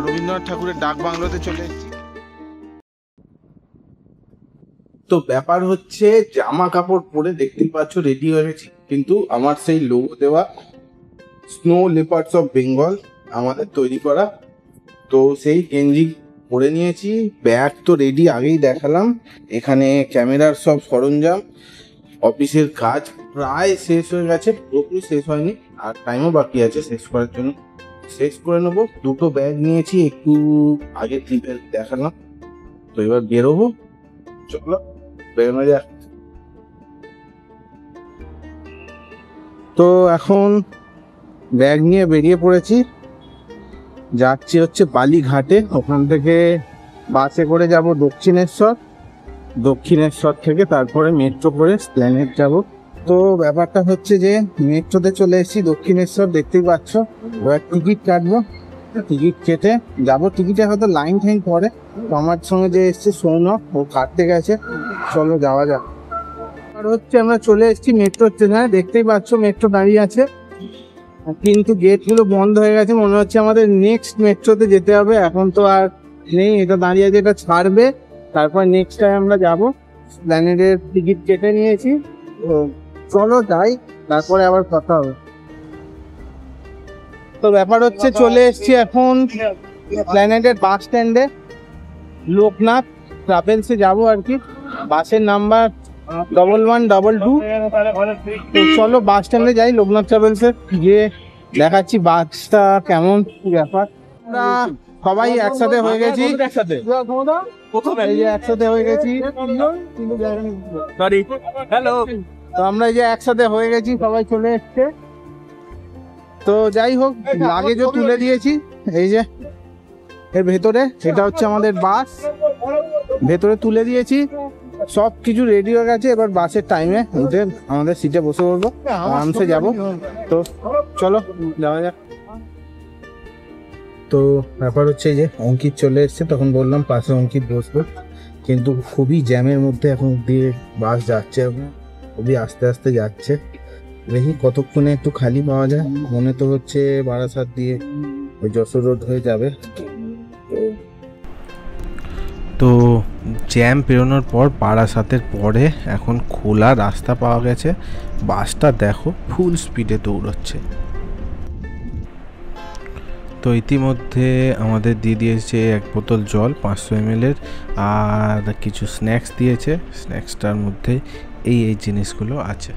রবীন্দ্রনাথ ঠাকুরের ডাক বাংলোতে চলে এসেছি। তো ব্যাপার হচ্ছে জামা কাপড় পরে দেখতেই পাচ্ছ রেডি হয়ে গেছি, কিন্তু আমার সেই লোগো দেওয়া স্নো লেপার্ডস অফ বেঙ্গল আমাদের তৈরি করা, তো সেই গেঞ্জি পরে নিয়েছি। ব্যাগ তো রেডি, আগেই দেখালাম। এখানে ক্যামেরার সব সরঞ্জাম, অফিসের কাজ প্রায় শেষ হয়ে গেছে, পুরোপুরি শেষ হয়নি, আর টাইমও বাকি আছে শেষ করার জন্য। শেষ করে নেবো। দুটো ব্যাগ নিয়েছি, একটু আগে ট্রিপে দেখালাম। তো এবার বেরোবো, চলো বেরোনো যাক। তো এখন ব্যাগ নিয়ে বেরিয়ে পড়েছি, যাচ্ছি হচ্ছে বালিঘাটে। ওখান থেকে বাসে করে যাব দক্ষিণেশ্বর, দক্ষিণেশ্বর থেকে তারপরে মেট্রো করে এসপ্ল্যানেড যাব। তো ব্যাপারটা হচ্ছে যে মেট্রোতে চলে এসেছি দক্ষিণেশ্বর, দেখতেই পাচ্ছ। এবার টিকিট কাটবো, টিকিট কেটে যাবো। টিকিটে হয়তো লাইন টাইন পরে, তো আমার সঙ্গে যে এসছে সৌনক, ও কাটতে গেছে। চলো যাওয়া যাক। আর হচ্ছে আমরা চলে এসেছি মেট্রো স্টেশনে, দেখতেই পাচ্ছ মেট্রো দাঁড়িয়ে আছে, কিন্তু গেটগুলো বন্ধ হয়ে গেছে। মনে হচ্ছে আমাদের নেক্সট মেট্রোতে যেতে হবে, এখন তো আর নেই, এটা দাঁড়িয়ে আছে, এটা ছাড়বে, তারপর নেক্সট টাইম আমরা যাবো। প্ল্যানেটের টিকিট কেটে নিয়েছি, তো চলো যাই, তারপরে আবার কথা হবে। তো ব্যাপার হচ্ছে চলে এসছি এখন প্ল্যানেটের বাস স্ট্যান্ডে, লোকনাথ ট্রাভেলসে যাবো আর কি। বাসের নাম্বার 1122। তো চলো বাস স্ট্যান্ডে যাই, লোকনাথ ট্রাভেলসে গিয়ে দেখাচ্ছি বাসটা কেমন, কি ব্যাপার। আমরা সবাই একসাথে হয়ে গেছি, একসাথে হয়ে গেছি। হ্যালো, তো আমরা এই যে একসাথে হয়ে গেছি, সবাই চলে এসছে। তো যাই হোক, লাগেজও তুলে দিয়েছি এই যে এর ভেতরে, এটা হচ্ছে আমাদের বাস, ভেতরে তুলে দিয়েছি, সব কিছু রেডি হয়ে গেছে। এবার বাসের টাইমে উঠে আমাদের সিটে বসে পড়বো, আরামসে যাবো। তো চলো যাওয়া যাক। তো ব্যাপার হচ্ছে এই যে অঙ্কিত চলে এসছে, তখন বললাম পাশে অঙ্কিত বসবো, কিন্তু খুবই জ্যামের মধ্যে এখন দিয়ে বাস যাচ্ছে, খুবই আস্তে আস্তে যাচ্ছে। দেখি কতক্ষণে একটু খালি পাওয়া যায়। মনে তো হচ্ছে বারাসাত দিয়ে ওই যশোর রোড হয়ে যাবে। তো জ্যাম পেরোনোর পর বারাসাতের পরে এখন খোলা রাস্তা পাওয়া গেছে। বাসটা দেখো ফুল স্পিডে দৌড়চ্ছে। তো ইতিমধ্যে আমাদের দিয়ে দিয়েছে এক বোতল জল 500 ml আর কিছু স্ন্যাক্স দিয়েছে। স্ন্যাক্সটার মধ্যে এই জিনিসগুলো আছে।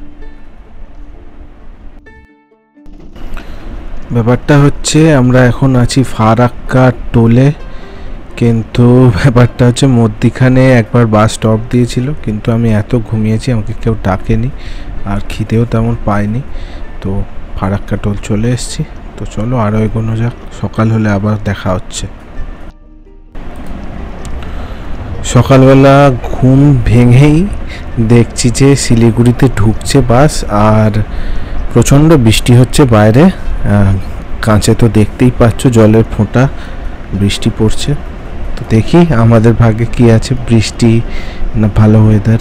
ব্যাপারটা হচ্ছে আমরা এখন আছি ফারাক্কা টোলে, কিন্তু ব্যাপারটা হচ্ছে মধ্যিখানে একবার বাস স্টপ দিয়েছিল, কিন্তু আমি এত ঘুমিয়েছি আমাকে কেউ ডাকেনি, আর খিদেও তেমন পাইনি। তো ফারাক্কা টোল চলে এসেছি। তো চলো আরও এগোনো যাক, সকাল হলে আবার দেখা হচ্ছে। সকালবেলা ঘুম ভেঙেই দেখছি যে শিলিগুড়িতে ঢুকছে বাস, আর প্রচণ্ড বৃষ্টি হচ্ছে বাইরে। কাঁচে তো দেখতেই পাচ্ছ জলের ফোঁটা, বৃষ্টি পড়ছে। তো দেখি আমাদের ভাগ্যে কি আছে, বৃষ্টি না ভালো ওয়েদার।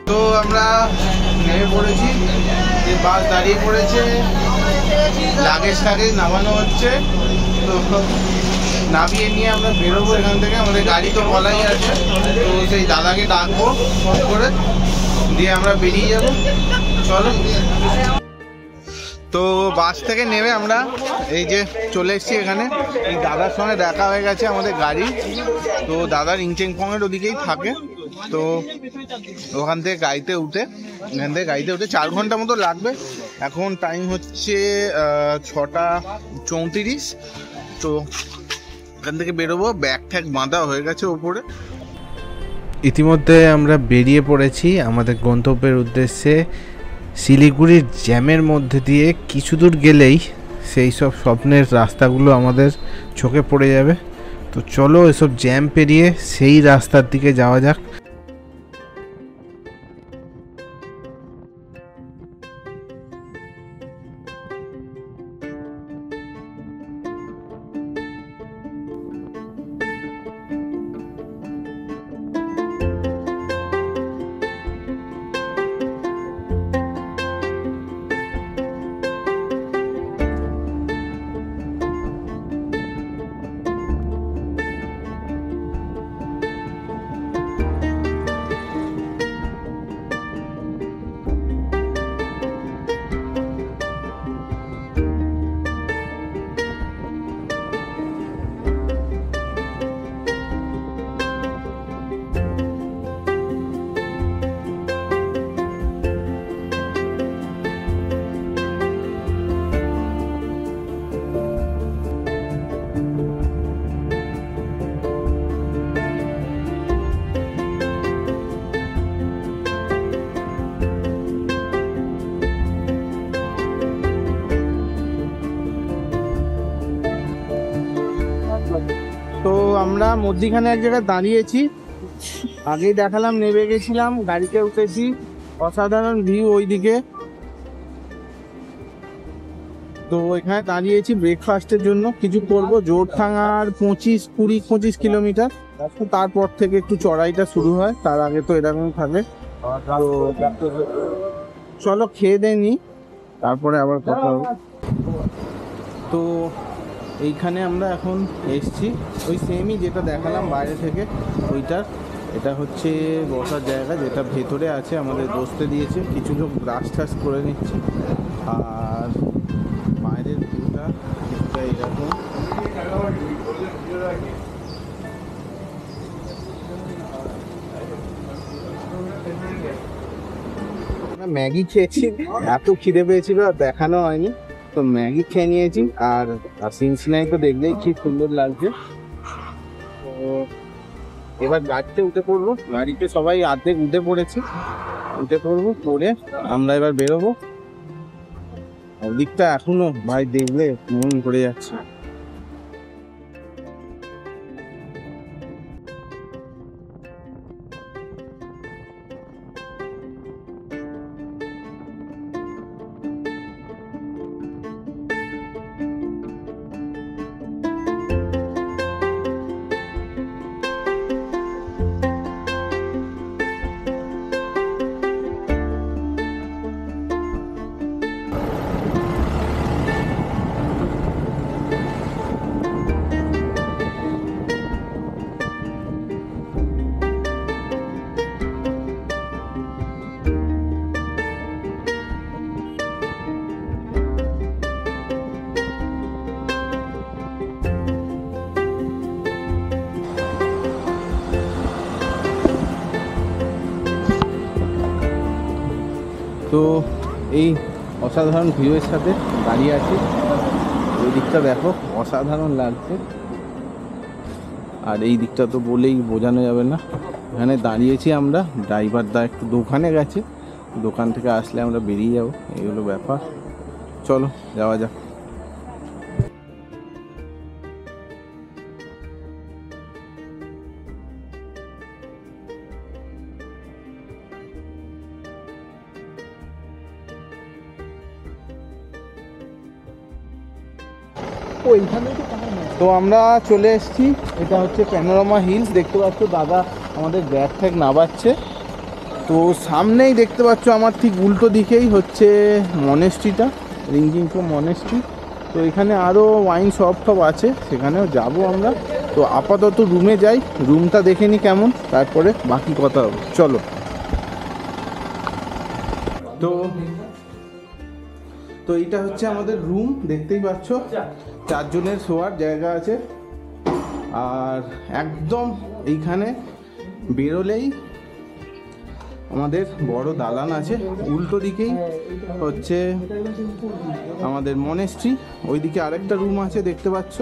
তো আমরা নেমে পড়েছি, যে বাস দাঁড়িয়ে পড়েছে, লাগেজ নামানো হচ্ছে। তো নামিয়ে নিয়ে আমরা বেরোবো এখান থেকে। আমাদের গাড়ি তো বলাই আছে, তো সেই দাদাকে ডাকবো ফোন করে, দিয়ে আমরা বেরিয়ে যাব। চলো। তো বাস থেকে নেমে আমরা এই যে চলে এসেছি এখানে। এই দাদার সঙ্গে দেখা হয়ে গেছে আমাদের গাড়ি, তো দাদার ইংচেংপংয়ের ওদিকেই থাকে। তো ওখান থেকে গাড়িতে উঠে 4 ঘন্টা মতো লাগবে। এখন টাইম হচ্ছে 6:34। তো এখান থেকে বেরোবো, ব্যাগ ট্যাগ বাঁধা হয়ে গেছে ওপরে। ইতিমধ্যে আমরা বেরিয়ে পড়েছি আমাদের গন্তব্যের উদ্দেশ্যে। শিলিগুড়ির জ্যামের মধ্যে দিয়ে কিছু দূর গেলেই সেই সব স্বপ্নের রাস্তাগুলো আমাদের চোখে পড়ে যাবে। তো চলো এসব জ্যাম পেরিয়ে সেই রাস্তার দিকে যাওয়া যাক। তো আমরা মধ্যিখানে এক জায়গায় দাঁড়িয়েছি, আগেই দেখালাম, নেমে গেছিলাম, গাড়িতে উঠেছি, অসাধারণ ভিউ ওইদিকে। তো এখানে দাঁড়িয়েছি ব্রেকফাস্টের জন্য, কিছু করবো। জোরথাঙার 25 কিলোমিটার, তারপর থেকে একটু চড়াইটা শুরু হয়, তার আগে তো এরকম থাকে। তো চলো খেয়ে দিয়ে নি, তারপরে আবার কথা হবে। তো এইখানে আমরা এখন এসছি, ওই সেমই যেটা দেখালাম বাইরে থেকে ওইটার। এটা হচ্ছে বসার জায়গা, যেটা ভেতরে আছে, আমাদের বসতে দিয়েছে। কিছু লোক ব্রাশ টাশ করে নিচ্ছে। আর বাইরের ভিউটা এরকম। ম্যাগি খেয়েছি, এত খিদে পেয়েছিল, দেখানো হয়নি। তো ম্যাগি খেয়ে নিয়েছি। আর সিনসিনাই তো দেখলেই কি সুন্দর লাগছে। তো এবার গাড়িতে উঠে পড়বো, গাড়িতে সবাই অর্ধেক উঠে পড়েছে, উঠে পড়বো, পড়ে আমরা এবার বেরোবো। ওদিকটা এখনো ভাই দেখলে মন করে যাচ্ছে। তো এই অসাধারণ ভিউয়ের সাথে দাঁড়িয়ে আছি, ওই দিকটা দেখো অসাধারণ লাগছে। আর এই দিকটা তো বলেই বোঝানো যাবে না। এখানে দাঁড়িয়েছি আমরা, ড্রাইভার দা একটু দোকানে গেছে, দোকান থেকে আসলে আমরা বেরিয়ে যাবো, এই হলো ব্যাপার। চলো যাওয়া যাক। তো আমরা চলে এসেছি, এটা হচ্ছে প্যানোরামা হিলস। দেখতে পাচ্ছ দাদা আমাদের ব্যাগ ট্যাগ নামাচ্ছে। তো সামনেই দেখতে পাচ্ছ আমার ঠিক উল্টো দিকেই হচ্ছে মনেস্ট্রিটা, রিংজিংকো মনেস্ট্রি। তো এখানে আরও ওয়াইন শপ টপ আছে, সেখানেও যাব আমরা। তো আপাতত রুমে যাই, রুমটা দেখে নিই কেমন, তারপরে বাকি কথা হবে। চলো। তো এইটা হচ্ছে আমাদের রুম, দেখতেই পাচ্ছ 4 জনের শোয়ার জায়গা আছে। আর একদম এইখানে বেরোলেই আমাদের বড় দালান আছে, উল্টো দিকেই হচ্ছে আমাদের মনেস্ট্রি, ওইদিকে আরেকটা রুম আছে দেখতে পাচ্ছ।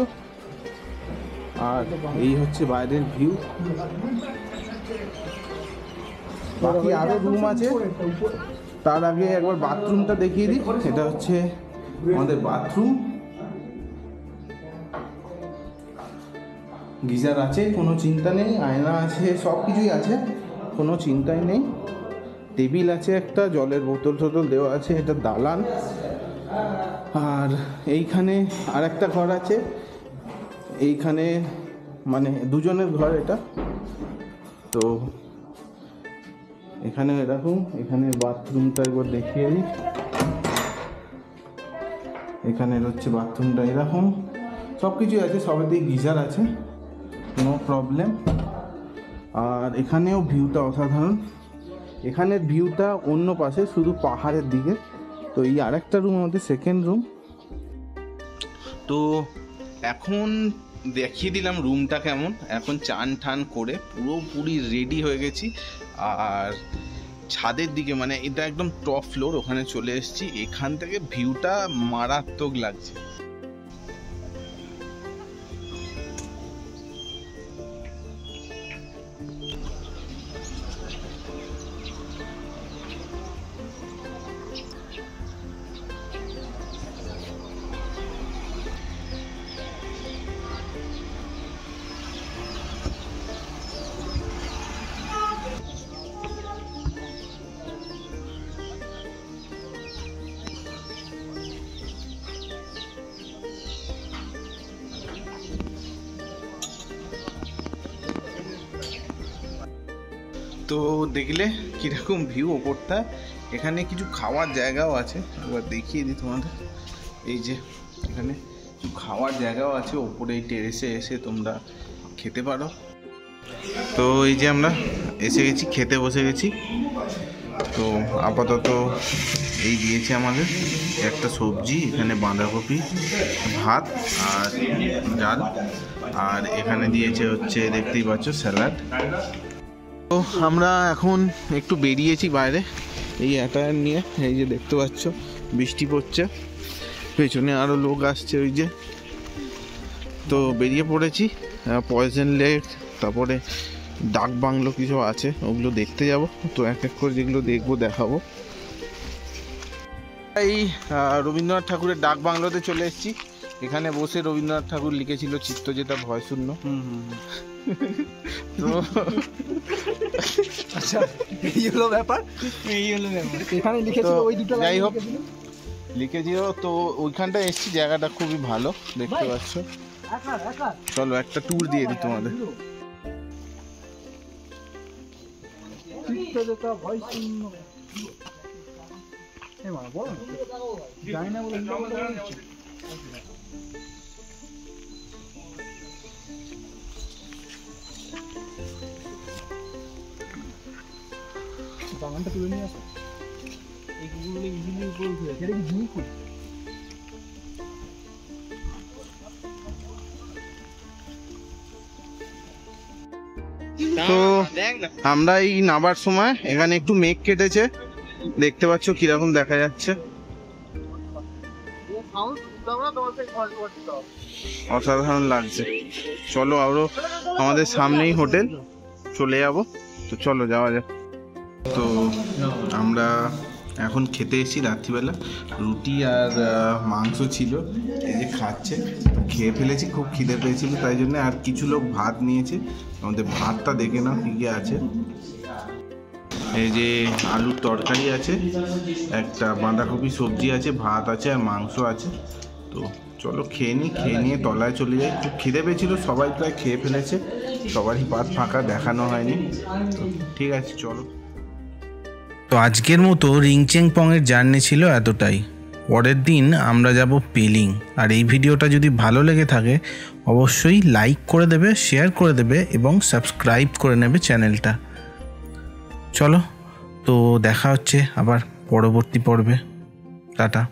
আর এই হচ্ছে বাইরের ভিউ। বাকি আরো রুম আছে। তার আগে একবার বাথরুমটা দেখিয়ে দিই। এটা হচ্ছে আমাদের বাথরুম। গিজার আছে, কোনো চিন্তা নেই। আয়না আছে, সব কিছুই আছে, কোনো চিন্তাই নেই। টেবিল আছে, একটা জলের বোতল টোতল দেওয়া আছে। এটা দালান। আর এইখানে আর একটা ঘর আছে। এইখানে মানে দুজনের ঘর এটা। তো এখানে এরকম, এখানে বাথরুমটা একবার দেখিয়ে দিই। এখানে হচ্ছে বাথরুমটা এরকম, সব কিছুই আছে, সবেতেই গিজার আছে, নো প্রবলেম। আর এখানেও ভিউটা অসাধারণ। এখানের ভিউটা অন্য পাশে, শুধু পাহাড়ের দিকে। তো এই আরেকটা রুম আমাদের সেকেন্ড রুম। তো এখন দেখিয়ে দিলাম রুমটা কেমন। এখন চান ঠান করে পুরোপুরি রেডি হয়ে গেছি। আর ছাদের দিকে, মানে এটা একদম টপ ফ্লোর, ওখানে চলে এসেছি। এখান থেকে ভিউটা মারাত্মক লাগছে। তো দেখলে কীরকম ভিউ ওপরটা। এখানে কিছু খাওয়ার জায়গাও আছে, এবার দেখিয়ে দিই তোমাদের। এই যে এখানে কিছু খাওয়ার জায়গাও আছে ওপরে, এই টেরেসে এসে তোমরা খেতে পারো। তো এই যে আমরা এসে গেছি, খেতে বসে গেছি। তো আপাতত এই দিয়েছে আমাদের একটা সবজি, এখানে বাঁধাকপি, ভাত আর ডাল। আর এখানে দিয়েছে হচ্ছে দেখতেই পাচ্ছ স্যালাড। তো আমরা এখন একটু বেরিয়েছি বাইরে এই অ্যাটায়ার নিয়ে। এই যে দেখতে পাচ্ছ বৃষ্টি পড়ছে, পেছনে আরও লোক আসছে ওই যে। তো বেরিয়ে পড়েছি। পয়জন লেক, তারপরে ডাক বাংলো কিছু আছে, ওগুলো দেখতে যাব। তো এক এক করে যেগুলো দেখবো দেখাবো। এই রবীন্দ্রনাথ ঠাকুরের ডাক বাংলোতে চলে এসেছি। এখানে বসে রবীন্দ্রনাথ ঠাকুর লিখেছিল চিত্ত যেটা ভয় শূন্য। তো আচ্ছা, এই হলো ব্যাপার। এখানে লিখেছিল ওই দুটো, যাই হোক লিখেছিল। তো ওইখানটা এসেছি, জায়গাটা খুবই ভালো দেখতে পাচ্ছ। চলো একটা ট্যুর দিয়ে দিই তোমাদের। ভয় শূন্য যাই না বলে বাগানটা তুলে নিয়ে আসো। এই কুকুরগুলো ইজিলি উপরে উঠে যাচ্ছে। এটা কি ঝুঁই কুকুর? তো আমরা এই নামার সময় এখানে একটু মেঘ কেটেছে, দেখতে পাচ্ছ কিরকম দেখা যাচ্ছে, অসাধারণ লাগছে। চলো আরো আমাদের সামনেই হোটেল, চলে যাব। তো চলো যাওয়া যাক। তো আমরা এখন খেতে এসেছি রাত্রিবেলা। রুটি আর মাংস ছিল, এই যে খাচ্ছে। খেয়ে ফেলেছি, খুব খিদে পেয়েছিল তাই জন্য। আর কিছু লোক ভাত নিয়েছে। আমাদের ভাতটা দেখে নাও কী কী আছে। এই যে আলুর তরকারি আছে, একটা বাঁধাকপি সবজি আছে, ভাত আছে আর মাংস আছে। তো চলো খেয়ে নিই, খেয়ে নিয়ে তলায় চলে যাই। খুব খিদে পেয়েছিল, সবাই প্রায় খেয়ে ফেলেছে, সবারই পাত ফাঁকা, দেখানো হয়নি। তো ঠিক আছে চলো। তো আজকের মতো রিংচেং পংয়ের জার্নি ছিল এতটাই। পরের দিন আমরা যাব পেলিং। আর এই ভিডিওটা যদি ভালো লেগে থাকে অবশ্যই লাইক করে দেবে, শেয়ার করে দেবে এবং সাবস্ক্রাইব করে নেবে চ্যানেলটা। চলো, তো দেখা হচ্ছে আবার পরবর্তী পর্বে। টাটা।